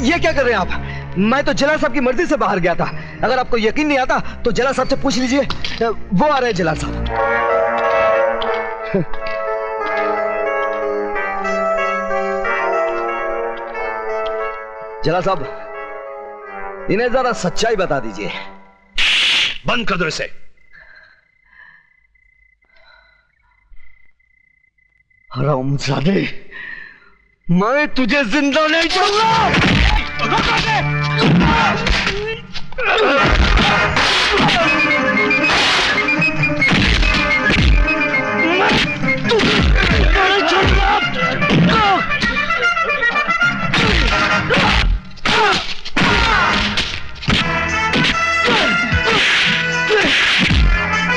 ये क्या कर रहे हैं आप? मैं तो जला साहब की मर्जी से बाहर गया था। अगर आपको यकीन नहीं आता तो जला साहब से पूछ लीजिए, वो आ रहे हैं जला साहब। जला साहब, इन्हें जरा सच्चाई बता दीजिए। बंद कर दो इसे। हरामजादे, मैं तुझे जिंदा नहीं छोड़ूंगा।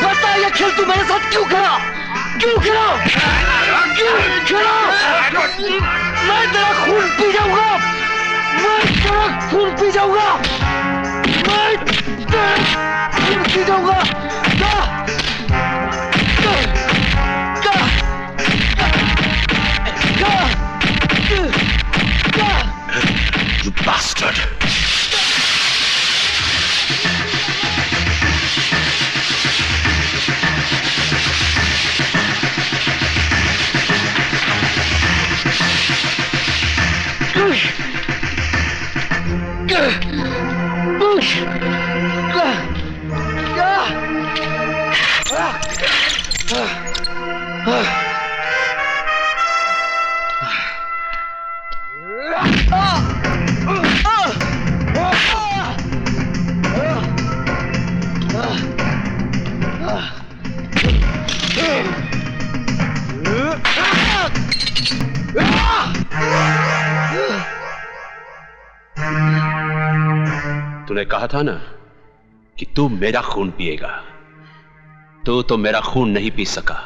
बता, ये खेल तू मेरे साथ क्यों खेला? क्यों खेला? क्यों खेला? मैं तेरा खून पी जाऊंगा। मैं तेरा खून पी जाऊंगा। मैं तेरा खून पी जाऊंगा। You bastard! तूने कहा था ना कि तू मेरा खून पिएगा। तू तो मेरा खून नहीं पी सका,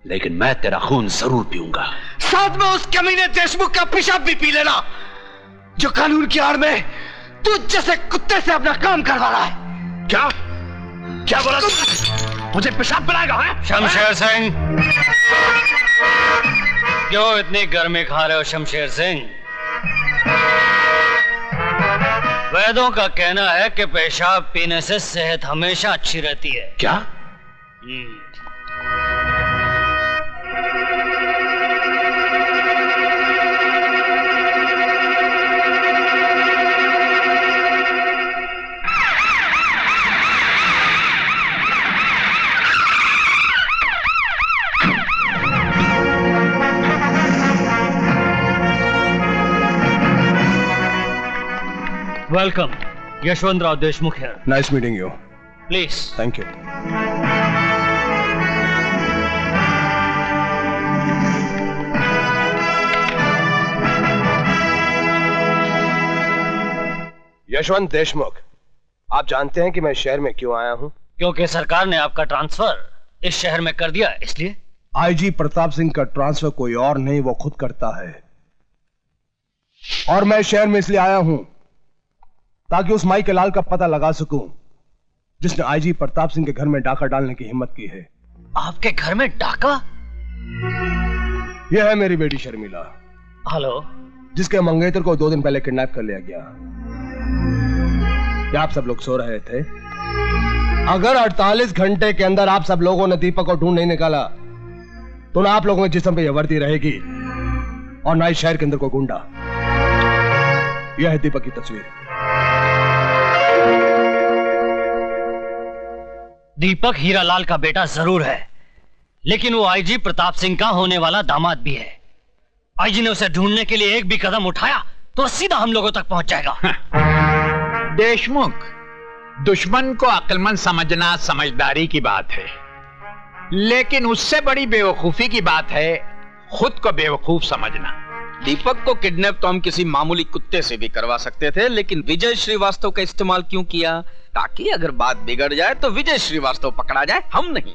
लेकिन मैं तेरा खून जरूर पीऊंगा। साथ में उस कमीने देशमुख का पेशाब भी पी लेना, जो कानून की आड़ में तू जैसे कुत्ते से अपना काम करवा रहा है। क्या क्या बोला तू? मुझे पेशाब पिलाएगा? है शमशेर सिंह, क्यों इतनी गर्मी खा रहे हो शमशेर सिंह? वैद्यों का कहना है कि पेशाब पीने से सेहत हमेशा अच्छी रहती है। क्या? Welcome, Yashwantrao Deshmukh here. Nice meeting you. Please. Thank you. Yashwant Deshmukh, आप जानते हैं कि मैं शहर में क्यों आया हूं? क्योंकि सरकार ने आपका ट्रांसफर इस शहर में कर दिया, इसलिए। आईजी प्रताप सिंह का ट्रांसफर कोई और नहीं, वो खुद करता है। और मैं शहर में इसलिए आया हूं ताकि उस माई के लाल का पता लगा सकूं जिसने आईजी प्रताप सिंह के घर में डाका डालने की हिम्मत की है। आपके घर में डाका? यह है मेरी बेटी शर्मिला। हेलो। जिसके मंगेतर को 2 दिन पहले किडनैप कर लिया गया। क्या आप सब लोग सो रहे थे? अगर 48 घंटे के अंदर आप सब लोगों ने दीपक को ढूंढ नहीं निकाला तो ना आप लोगों के जिस्म पे यह वर्दी रहेगी और ना इस शहर के अंदर कोई गुंडा। यह है दीपक की तस्वीर। दीपक हीरालाल का बेटा जरूर है, लेकिन वो आईजी प्रताप सिंह का होने वाला दामाद भी है। आईजी ने उसे ढूंढने के लिए एक भी कदम उठाया तो सीधा हम लोगों तक पहुंच जाएगा। देशमुख, दुश्मन को अक्लमंद समझना समझदारी की बात है, लेकिन उससे बड़ी बेवकूफी की बात है खुद को बेवकूफ समझना। दीपक को किडनैप तो हम किसी मामूली कुत्ते से भी करवा सकते थे, लेकिन विजय श्रीवास्तव का इस्तेमाल क्यों किया? ताकि अगर बात बिगड़ जाए तो विजय श्रीवास्तव पकड़ा जाए, हम नहीं।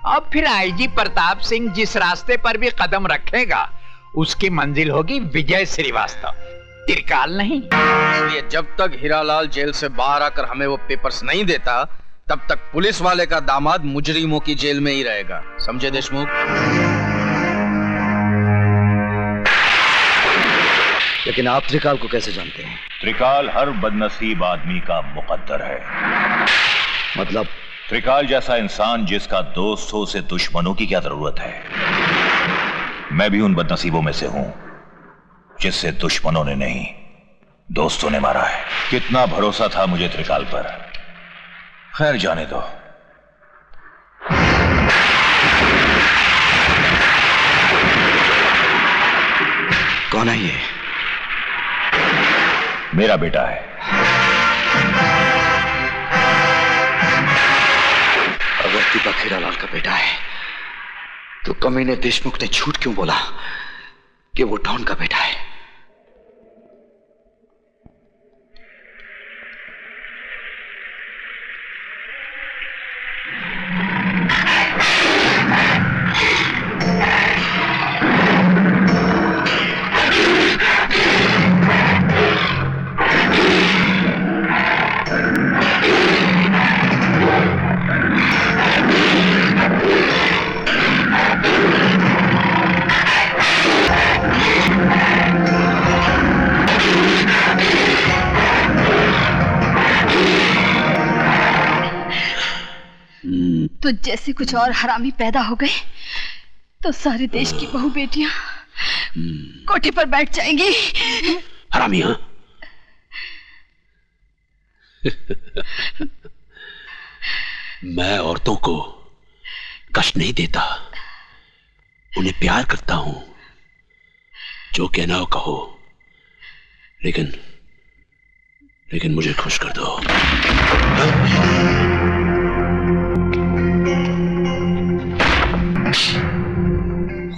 अब फिर आईजी प्रताप सिंह जिस रास्ते पर भी कदम रखेगा उसकी मंजिल होगी विजय श्रीवास्तव, त्रिकाल नहीं। इसलिए जब तक हीरालाल जेल से बाहर आकर हमें वो पेपर्स नहीं देता, तब तक पुलिस वाले का दामाद मुजरिमों की जेल में ही रहेगा। समझे देशमुख? लेकिन आप त्रिकाल को कैसे जानते हैं? त्रिकाल हर बदनसीब आदमी का मुकद्दर है। मतलब? त्रिकाल जैसा इंसान जिसका दोस्त हो उसे दुश्मनों की क्या जरूरत है। मैं भी उन बदनसीबों में से हूं जिससे दुश्मनों ने नहीं दोस्तों ने मारा है। कितना भरोसा था मुझे त्रिकाल पर। खैर जाने दो। कौन है ये? मेरा बेटा है। अगर दीपक हीरालाल का बेटा है तो कमीने देशमुख ने झूठ क्यों बोला कि वो डॉन का बेटा है? तो जैसे कुछ और हरामी पैदा हो गए तो सारे देश की बहू बेटियां कोठी पर बैठ जाएंगी। हरामी? हाँ? मैं औरतों को कष्ट नहीं देता, उन्हें प्यार करता हूं। जो कहना हो कहो, लेकिन मुझे खुश कर दो।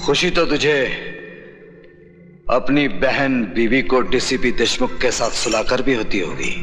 खुशी तो तुझे अपनी बहन बीवी को डीसीपी देशमुख के साथ सुलाकर भी होती होगी।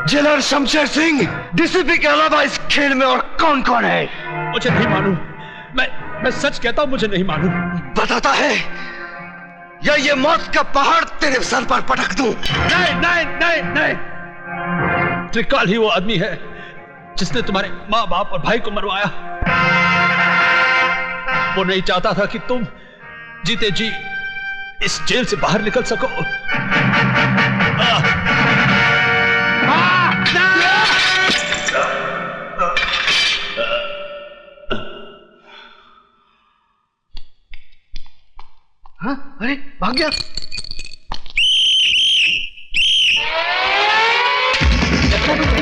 जेलर शमशेर सिंह, डीसीपी के अलावा इस खेल में और कौन कौन है? मुझे नहीं मालूम। मैं सच कहता हूं, मुझे नहीं मालूम। बताता है या ये मौत का पहाड़ तेरे सर पर पटक दूं? नहीं। त्रिकाल ही वो आदमी है जिसने तुम्हारे माँ बाप और भाई को मरवाया। वो नहीं चाहता था कि तुम जीते जी इस जेल से बाहर निकल सको। हाँ? अरे भाग गया।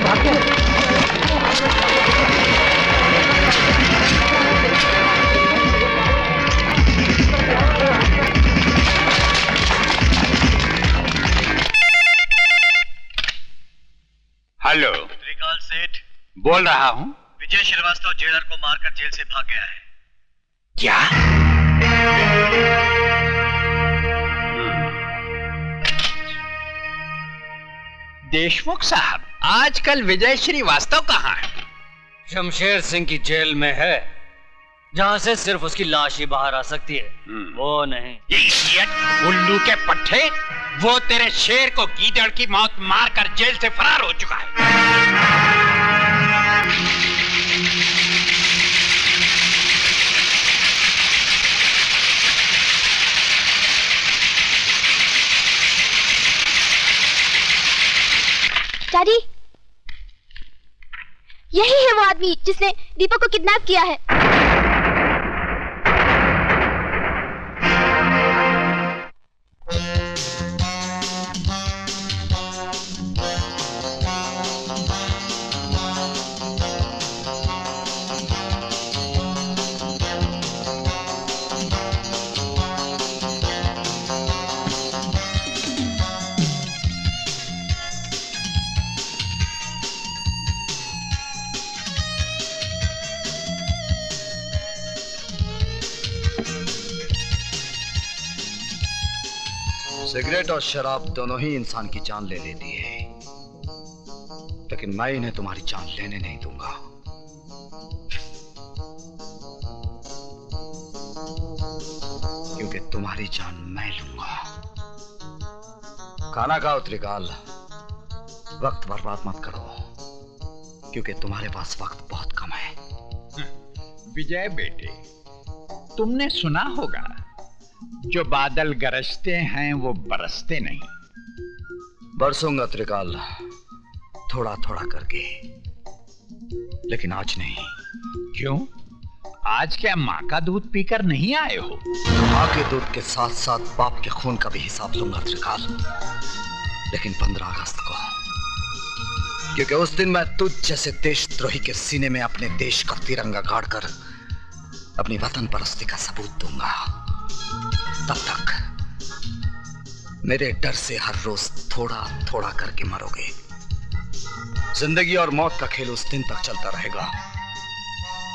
भाग गया। हेलो, त्रिकाल सेठ बोल रहा हूं। विजय श्रीवास्तव जेलर को मारकर जेल से भाग गया है। क्या? देशमुख साहब, आजकल विजय श्रीवास्तव कहाँ है? शमशेर सिंह की जेल में है, जहां से सिर्फ उसकी लाश ही बाहर आ सकती है। वो नहीं। इडियट, उल्लू के पट्टे, वो तेरे शेर को गीदड़ की मौत मारकर जेल से फरार हो चुका है। डैडी, यही है वो आदमी जिसने दीपक को किडनैप किया है। सिगरेट और शराब दोनों ही इंसान की जान ले लेती है, लेकिन मैं इन्हें तुम्हारी जान लेने नहीं दूंगा। क्योंकि तुम्हारी जान मैं लूंगा। खाना खाओ त्रिकाल, वक्त बर्बाद मत करो, क्योंकि तुम्हारे पास वक्त बहुत कम है। विजय बेटे, तुमने सुना होगा, जो बादल गरजते हैं वो बरसते नहीं। बरसूंगा त्रिकाल, थोड़ा थोड़ा करके, लेकिन आज नहीं। क्यों? आज क्या माँ का दूध पीकर नहीं आए हो? माँ के दूध के साथ साथ बाप के खून का भी हिसाब लूंगा त्रिकाल, लेकिन 15 अगस्त को, क्योंकि उस दिन मैं तुझ जैसे देशद्रोही के सीने में अपने देश का तिरंगा गाड़कर अपनी वतन परस्ती का सबूत दूंगा। तब तक मेरे डर से हर रोज थोड़ा थोड़ा करके मरोगे। जिंदगी और मौत का खेल उस दिन तक चलता रहेगा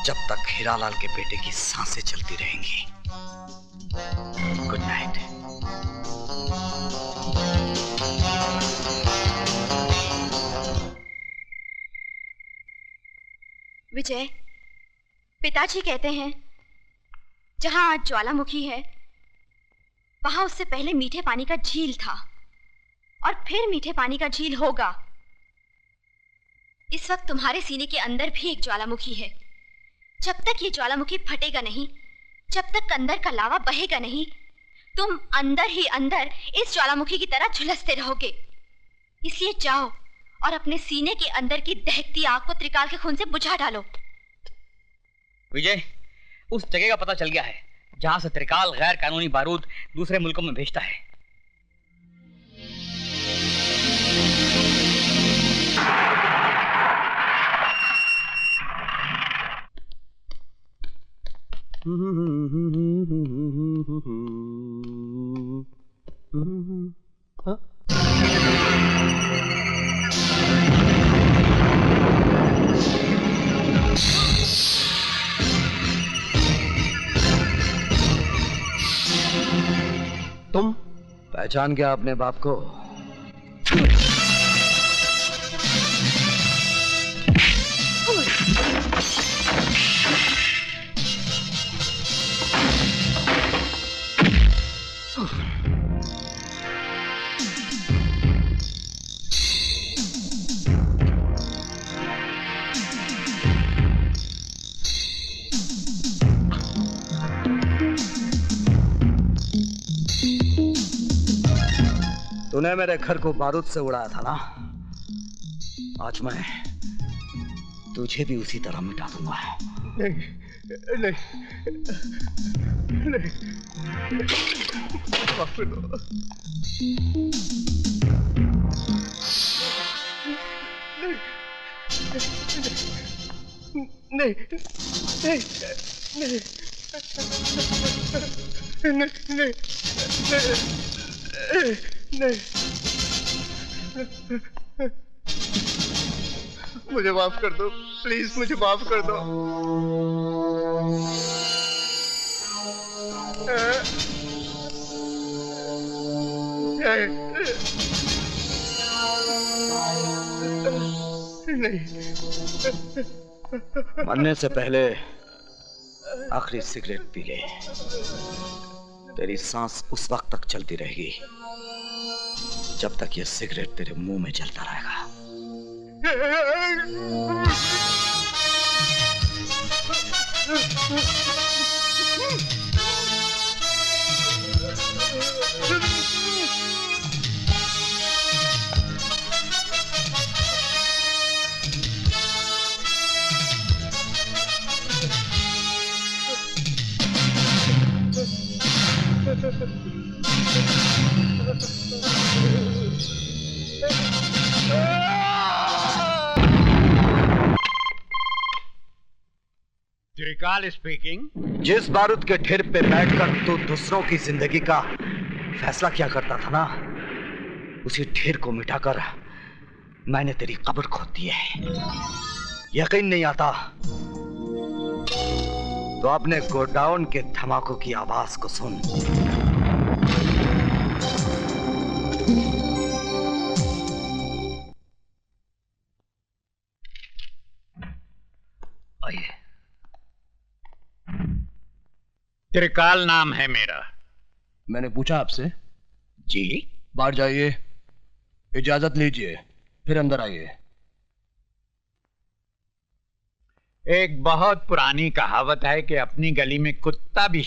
जब तक हीरालाल के बेटे की सांसें चलती रहेंगी। Good night. विजय, पिताजी कहते हैं जहां आज ज्वालामुखी है वहां उससे पहले मीठे पानी का झील था और फिर मीठे पानी का झील होगा। इस वक्त तुम्हारे सीने के अंदर भी एक ज्वालामुखी है। जब तक ये ज्वालामुखी फटेगा नहीं, जब तक अंदर का लावा बहेगा नहीं, तुम अंदर ही अंदर इस ज्वालामुखी की तरह झुलसते रहोगे। इसलिए जाओ और अपने सीने के अंदर की दहकती आग को त्रिकाल के खून से बुझा डालो। विजय, उस जगह का पता चल गया है जहां से त्रिकाल गैर कानूनी बारूद दूसरे मुल्कों में भेजता है। तुम पहचान गया अपने बाप को? तूने मेरे घर को बारूद से उड़ाया था ना, आज मैं तुझे भी उसी तरह मिटा दूंगा। नहीं नहीं नहीं, माफ कर दो। नहीं नहीं नहीं नहीं नहीं नहीं, मुझे माफ कर दो, प्लीज मुझे माफ कर दो। नहीं, मरने से पहले आखिरी सिगरेट पी ले। तेरी सांस उस वक्त तक चलती रहेगी जब तक ये सिगरेट तेरे मुंह में जलता रहेगा। त्रिकाल स्पीकिंग। जिस बारूद के ढेर पे बैठकर तू दूसरों की जिंदगी का फैसला किया करता था ना, उसी ढेर को मिटाकर मैंने तेरी कब्र खोद दी है। यकीन नहीं आता तो अपने गोडाउन के धमाकों की आवाज को सुन। आइए। त्रिकाल नाम है मेरा। मैंने पूछा आपसे। जी। बाहर जाइए, इजाजत लीजिए, फिर अंदर आइए। एक बहुत पुरानी कहावत है कि अपनी गली में कुत्ता भी